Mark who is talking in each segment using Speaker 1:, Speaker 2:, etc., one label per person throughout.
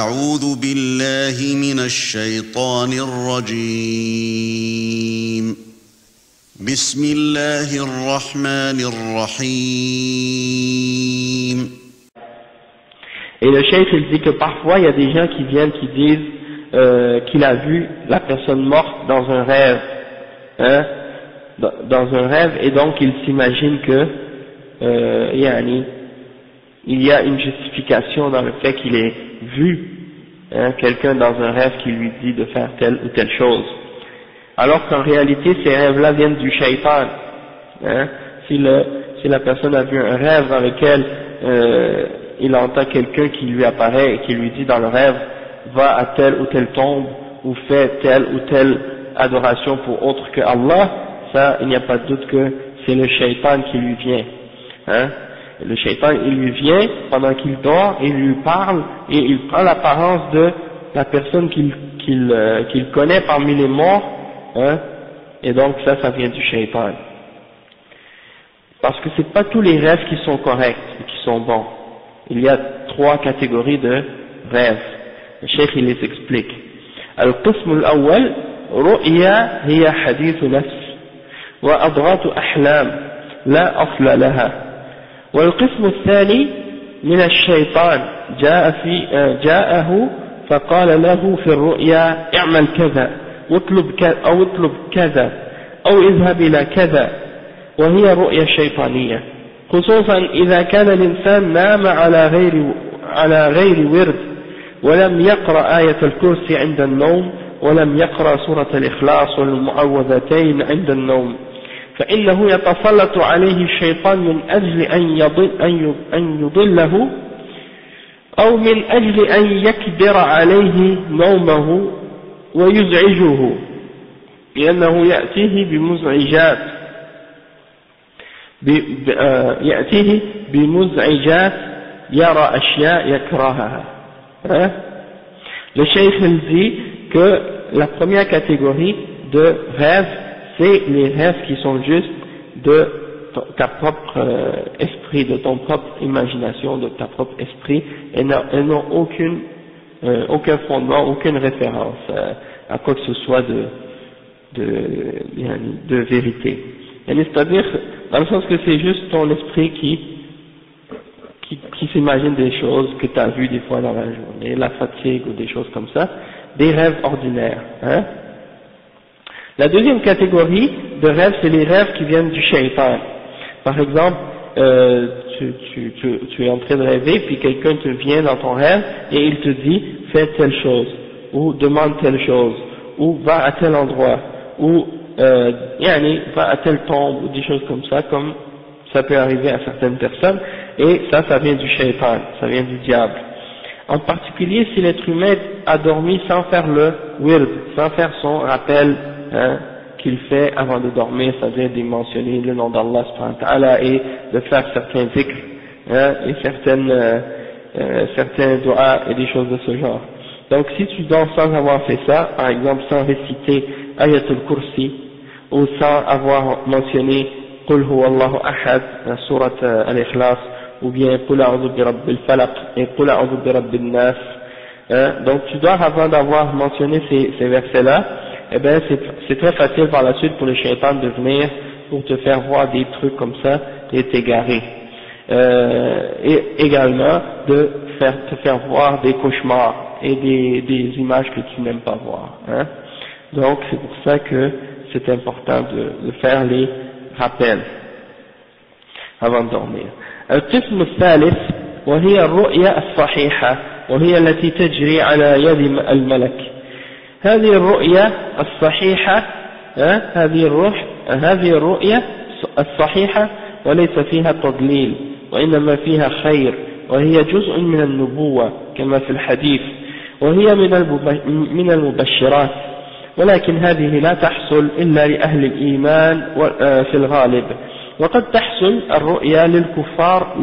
Speaker 1: أعوذ بالله من الشيطان الرجيم بسم الله الرحمن الرحيم.
Speaker 2: Et le cheikh il dit que parfois il y a des gens qui viennent qui disent qu'il a vu la personne morte dans un rêve, hein, dans un rêve, et donc il s'imagine que il y a une justification dans le fait qu'il ait vu quelqu'un dans un rêve qui lui dit de faire telle ou telle chose, alors qu'en réalité ces rêves-là viennent du shaitan. Si la personne a vu un rêve dans lequel il entend quelqu'un qui lui apparaît et qui lui dit dans le rêve va à telle ou telle tombe ou fait telle ou telle adoration pour autre que Allah, ça il n'y a pas de doute que c'est le shaitan qui lui vient. Le shaitan il lui vient pendant qu'il dort et il lui parle et il prend l'apparence de la personne qu'il connaît parmi les morts, et donc ça vient du shaitan. Parce que c'est pas tous les rêves qui sont corrects et qui sont bons. Il y a 3 catégories de rêves. Le cheikh il les explique. القسم الأول رؤيا هي حديث نفس وأضغاث أحلام لا أصل لها. والقسم الثاني من الشيطان جاءه فقال له في الرؤيا اعمل كذا اطلب كذا أو اذهب إلى كذا، وهي رؤيا شيطانية، خصوصا إذا كان الإنسان نام على غير ورد ولم يقرأ آية الكرسي عند النوم ولم يقرأ سورة الإخلاص والمعوذتين عند النوم، فإنه يتسلط عليه الشيطان من أجل أن يضله أو من أجل أن يكدر عليه نومه ويزعجه، لأنه يأتيه بمزعجات يرى أشياء يكرهها. Le cheikh il dit que la première catégorie de rêves, c'est les rêves qui sont juste de ta propre esprit, de ton propre imagination, de ta propre esprit, et n'ont aucun fondement, aucune référence à quoi que ce soit de vérité. C'est-à-dire, dans le sens que c'est juste ton esprit qui s'imagine des choses que tu as vues des fois dans la journée, la fatigue ou des choses comme ça, des rêves ordinaires. La deuxième catégorie de rêves, c'est les rêves qui viennent du shaitan. Par exemple, tu es en train de rêver, puis quelqu'un te vient dans ton rêve et il te dit fais telle chose, ou demande telle chose, ou va à tel endroit, ou va à telle tombe, ou des choses comme ça ça peut arriver à certaines personnes, et ça vient du shaitan, ça vient du diable. En particulier si l'être humain a dormi sans faire le wird, sans faire son rappel qu'il fait avant de dormir, c'est-à-dire de mentionner le nom d'Allah subhanahu wa ta'ala et de faire certains dhikr et certains doigts et des choses de ce genre. Donc si tu dors sans avoir fait ça, par exemple sans réciter Ayatul Kursi ou sans avoir mentionné Qul huwa Allahu ahad, la sourate al-Ikhlas, ou bien Qul a'udhu bi rabbil falaq et Qul a'udhu bi rabbin nas, donc tu dois, avant d'avoir mentionné ces versets-là, eh bien c'est très facile par la suite pour le shaitan de venir pour te faire voir des trucs comme ça et t'égarer, et également de te faire voir des cauchemars et des images que tu n'aimes pas voir. Donc c'est pour ça que c'est important de faire les rappels avant de dormir. القسم الثالث وهي الرؤيا الصحيحة وهي التي تجري على يد الملك. هذه الرؤيا الصحيحة هذه الرؤيا الصحيحة وليس فيها تضليل وإنما فيها خير، وهي جزء من النبوة كما في الحديث، وهي من المبشرات، ولكن هذه لا تحصل إلا لأهل الإيمان في الغالب، وقد تحصل الرؤيا للكفار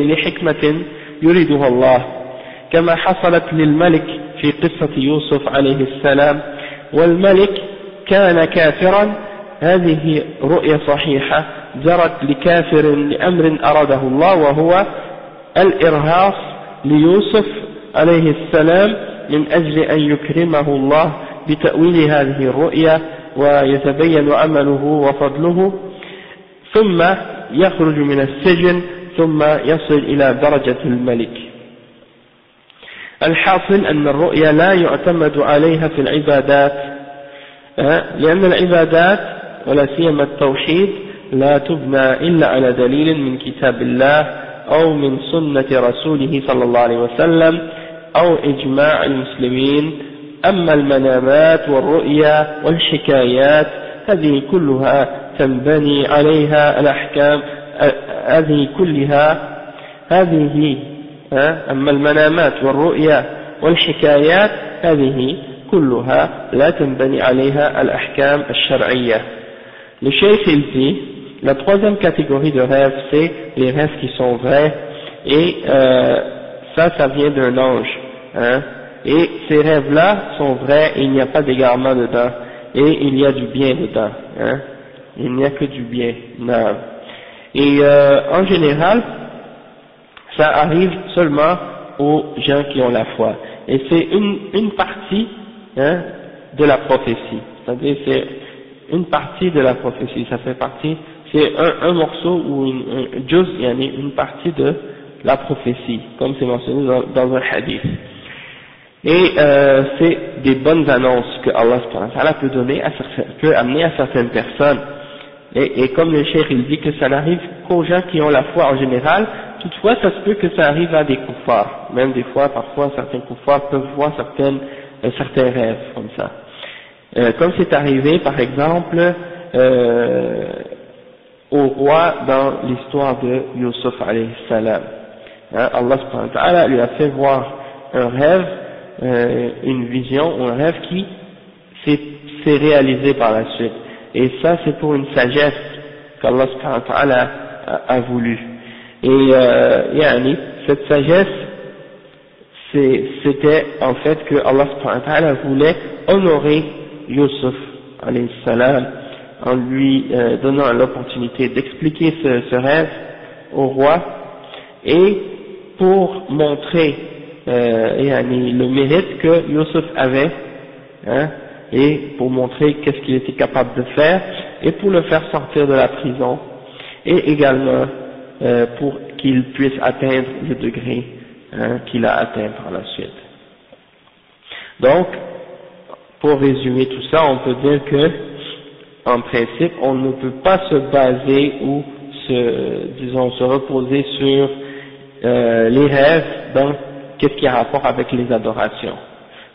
Speaker 2: لحكمة يريدها الله، كما حصلت للملك في قصة يوسف عليه السلام، والملك كان كافرا. هذه رؤيا صحيحة جرت لكافر لأمر أراده الله، وهو الإرهاص ليوسف عليه السلام من أجل أن يكرمه الله بتأويل هذه الرؤيا ويتبين عمله وفضله، ثم يخرج من السجن ثم يصل إلى درجة الملك. الحاصل أن الرؤيا لا يعتمد عليها في العبادات، لأن العبادات ولا سيما التوحيد لا تبنى إلا على دليل من كتاب الله أو من سنة رسوله صلى الله عليه وسلم أو إجماع المسلمين. أما المنامات والرؤيا والحكايات هذه كلها تنبني عليها الأحكام، أما المنامات والرؤيا والحكايات هذه كلها لا تنبني عليها الأحكام الشرعية. Le cheikh il dit, la troisième catégorie de rêves, c'est les rêves qui sont vrais, et ça vient d'un ange, et ces rêves-là sont vrais et il n'y a pas d'égarement dedans, et il y a du bien dedans, il n'y a que du bien. Et en général, ça arrive seulement aux gens qui ont la foi, et c'est une partie de la prophétie, c'est-à-dire c'est une partie de la prophétie, ça fait partie, c'est un morceau ou une partie de la prophétie, comme c'est mentionné dans un hadith. Et c'est des bonnes annonces que Allah peut donner, peut amener à certaines personnes. Et comme le cheikh il dit que ça n'arrive qu'aux gens qui ont la foi en général, toutefois ça se peut que ça arrive à des kuffars, même des fois, parfois certains kuffars peuvent voir certains rêves comme ça. Comme c'est arrivé par exemple au roi dans l'histoire de Yusuf alayhi salam. Allah subhanahu wa ta'ala lui a fait voir un rêve, une vision ou un rêve qui s'est réalisé par la suite. Et ça c'est pour une sagesse qu'Allah subhanahu wa ta'ala a voulu. Et cette sagesse c'était en fait que Allah subhanahu wa ta'ala voulait honorer Yusuf alayhi salam en lui donnant l'opportunité d'expliquer ce rêve au roi, et pour montrer le mérite que Yusuf avait, et pour montrer qu'est-ce qu'il était capable de faire, et pour le faire sortir de la prison, et également pour qu'il puisse atteindre le degré qu'il a atteint par la suite. Donc, pour résumer tout ça, on peut dire que, en principe, on ne peut pas se baser ou se reposer sur les rêves dans qu'est-ce qui a rapport avec les adorations.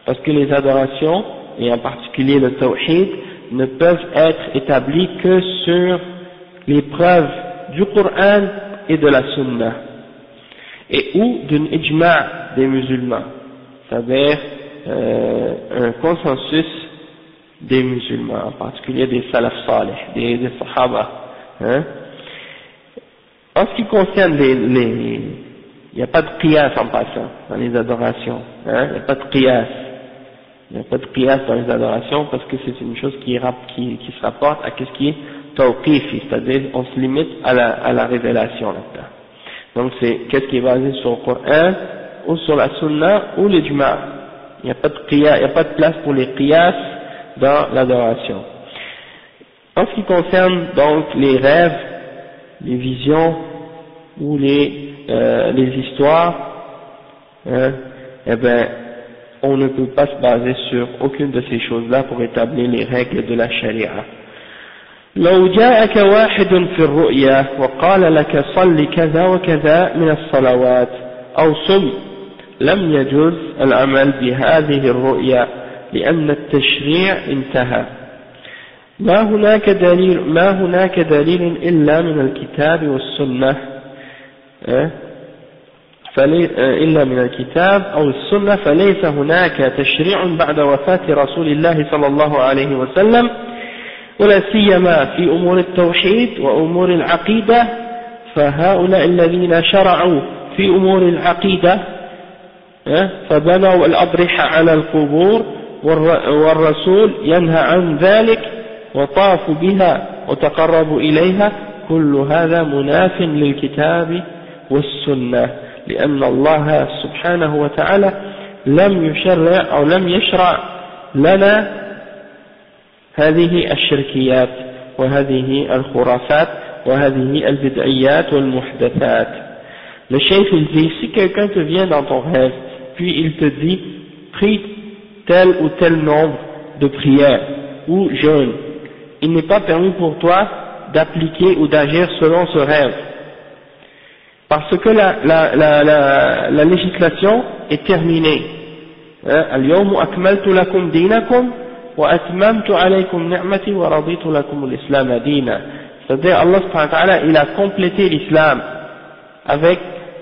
Speaker 2: Parce que les adorations, et en particulier le tawhid, ne peuvent être établies que sur les preuves du Coran et de la Sunna, et ou d'une ijma' des musulmans, c'est-à-dire un consensus des musulmans, en particulier des salaf salih, des sahaba. En ce qui concerne il n'y a pas de qiyas en passant dans les adorations, il n'y a pas de qiyas. Il n'y a pas de qiyas dans les adorations parce que c'est une chose qui se rapporte à ce qui est tawqifi, c'est-à-dire on se limite à la révélation là-dedans. Donc c'est qu'est-ce qui est basé sur le Coran ou sur la Sunna ou l'ijma'. Il n'y a pas de qiyas, il n'y a pas de place pour les qiyas dans l'adoration. En ce qui concerne donc les rêves, les visions ou les histoires, on ne peut pas se baser sur aucune de ces choses-là pour établir les règles de la charia. لو جاءك واحد في الرؤيا وقال لك صل كذا وكذا من الصلوات أو صم لم يجوز العمل بهذه الرؤيا لأن التشريع انتهى. ما هناك دليل إلا من الكتاب والسنة إلا من الكتاب أو السنة، فليس هناك تشريع بعد وفاة رسول الله صلى الله عليه وسلم، ولا سيما في أمور التوحيد وأمور العقيدة. فهؤلاء الذين شرعوا في أمور العقيدة فبنوا الأضرحة على القبور والرسول ينهى عن ذلك وطافوا بها وتقربوا إليها، كل هذا مناف للكتاب والسنة، لأن الله سبحانه وتعالى لم يشرع أو لم يشرع لنا هذه الشركيات وهذه الخرافات وهذه البدعيات والمحدثات. Le cheikh il dit, si quelqu'un te vient dans ton rêve, puis il te dit, prie tel ou tel nombre de prières ou jeûne, il n'est pas permis pour toi d'appliquer ou d'agir selon ce rêve. Parce que la législation est terminée. اليوم أكملت لكم دينكم وأتممت عليكم نعمتي ورضيت لكم الإسلام دينا. C'est-à-dire Allah subhanahu wa ta'ala, il a complété l'islam avec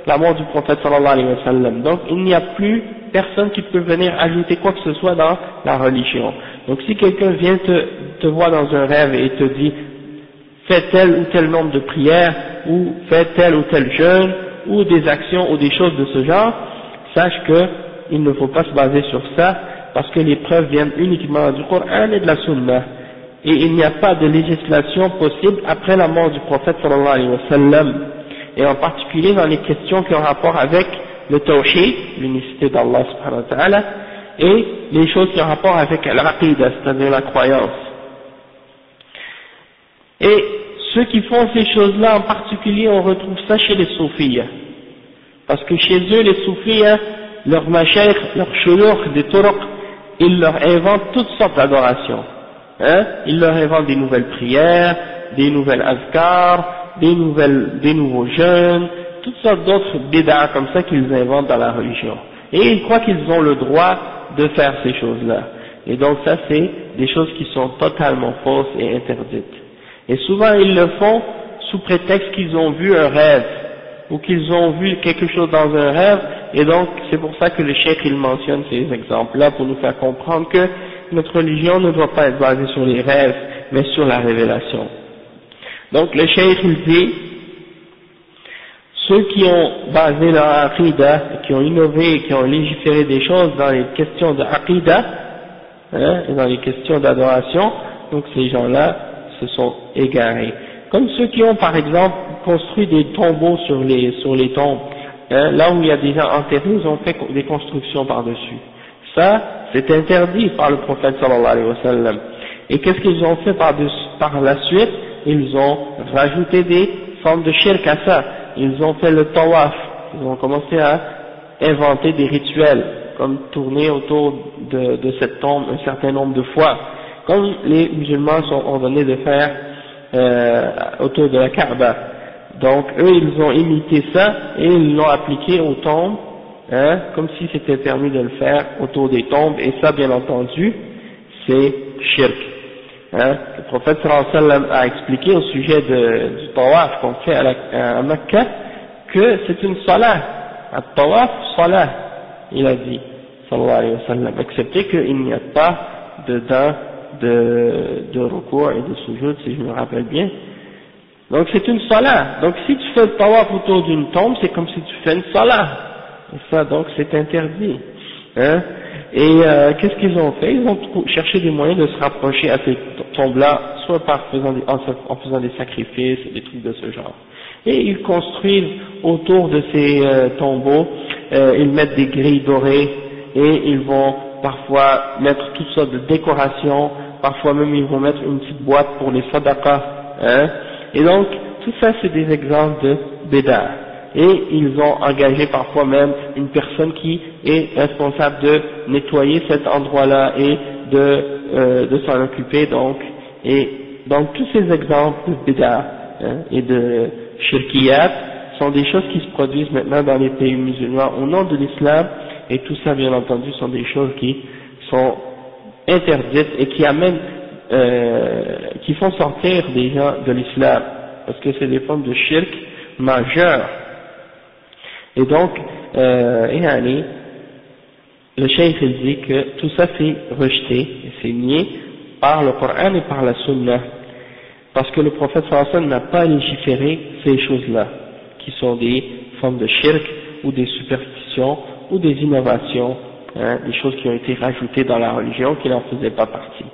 Speaker 2: la mort du prophète sallallahu alayhi wa sallam. Donc il n'y a plus personne qui peut venir ajouter quoi que ce soit dans la religion. Donc si quelqu'un vient te voir dans un rêve et te dit fais tel ou tel nombre de prières ou fais tel ou tel jeûne ou des actions ou des choses de ce genre, sache que il ne faut pas se baser sur ça parce que les preuves viennent uniquement du Coran et de la Sunna. Et il n'y a pas de législation possible après la mort du prophète sallallahu alayhi wa sallam, et en particulier dans les questions qui ont rapport avec le tawhid, l'unicité d'Allah subhanahu wa ta'ala, et les choses qui ont rapport avec l'aqidah, c'est-à-dire la croyance. Et ceux qui font ces choses-là en particulier, on retrouve ça chez les soufis, parce que chez eux les soufis, leurs mashayikh, leurs shuyukh, des turuq, ils leur inventent toutes sortes d'adorations. Ils leur inventent des nouvelles prières, des nouvelles azkars, des nouveaux jeûnes, toutes sortes d'autres bid'ah comme ça qu'ils inventent dans la religion. Et ils croient qu'ils ont le droit de faire ces choses-là. Et donc ça c'est des choses qui sont totalement fausses et interdites. Et souvent ils le font sous prétexte qu'ils ont vu un rêve, ou qu'ils ont vu quelque chose dans un rêve, et donc c'est pour ça que le cheikh il mentionne ces exemples-là pour nous faire comprendre que notre religion ne doit pas être basée sur les rêves, mais sur la révélation. Donc le cheikh il dit, ceux qui ont basé leur aqidah, qui ont innové et qui ont légiféré des choses dans les questions de aqidah, et dans les questions d'adoration, donc ces gens-là se sont égarés. Comme ceux qui ont par exemple construit des tombeaux sur les tombes, là où il y a des gens enterrés, ils ont fait des constructions par-dessus. Ça, c'est interdit par le prophète sallallahu alayhi wa sallam. Et qu'est-ce qu'ils ont fait par la suite? Ils ont rajouté des formes de shirk à ça. Ils ont fait le tawaf. Ils ont commencé à inventer des rituels, comme tourner autour de cette tombe un certain nombre de fois, comme les musulmans sont ordonnés de faire autour de la Kaaba. Donc eux ils ont imité ça et ils l'ont appliqué aux tombes, comme si c'était permis de le faire autour des tombes, et ça bien entendu c'est shirk. Le prophète sallallahu alayhi wa sallam a expliqué au sujet du tawaf qu'on fait à Mecca que c'est une salah, un tawaf salah, il a dit sallallahu alayhi wa sallam, excepté qu'il n'y a pas dedans de recours et de sujoud, si je me rappelle bien. Donc c'est une salah. Donc si tu fais le tawaf autour d'une tombe, c'est comme si tu fais une salah. Et ça donc c'est interdit. Et qu'est-ce qu'ils ont fait? Ils ont cherché des moyens de se rapprocher à ces tombes-là, soit en faisant des sacrifices, des trucs de ce genre. Et ils construisent autour de ces tombeaux, ils mettent des grilles dorées, et ils vont parfois mettre toutes sortes de décorations, parfois même ils vont mettre une petite boîte pour les sadaqas, et donc tout ça c'est des exemples de bid'ah. Et ils ont engagé parfois même une personne qui est responsable de nettoyer cet endroit-là et de s'en occuper, donc. Et donc tous ces exemples de bid'ah et de shirkiyat sont des choses qui se produisent maintenant dans les pays musulmans au nom de l'islam, et tout ça bien entendu sont des choses qui sont interdites et qui amènent, qui font sortir des gens de l'islam, parce que c'est des formes de shirk majeures. Et donc, le cheikh il dit que tout ça c'est rejeté, et c'est nié par le Coran et par la Sunna, parce que le prophète sallallahu alayhi wa sallam n'a pas légiféré ces choses-là, qui sont des formes de shirk, ou des superstitions, ou des innovations, des choses qui ont été rajoutées dans la religion qui n'en faisaient pas partie.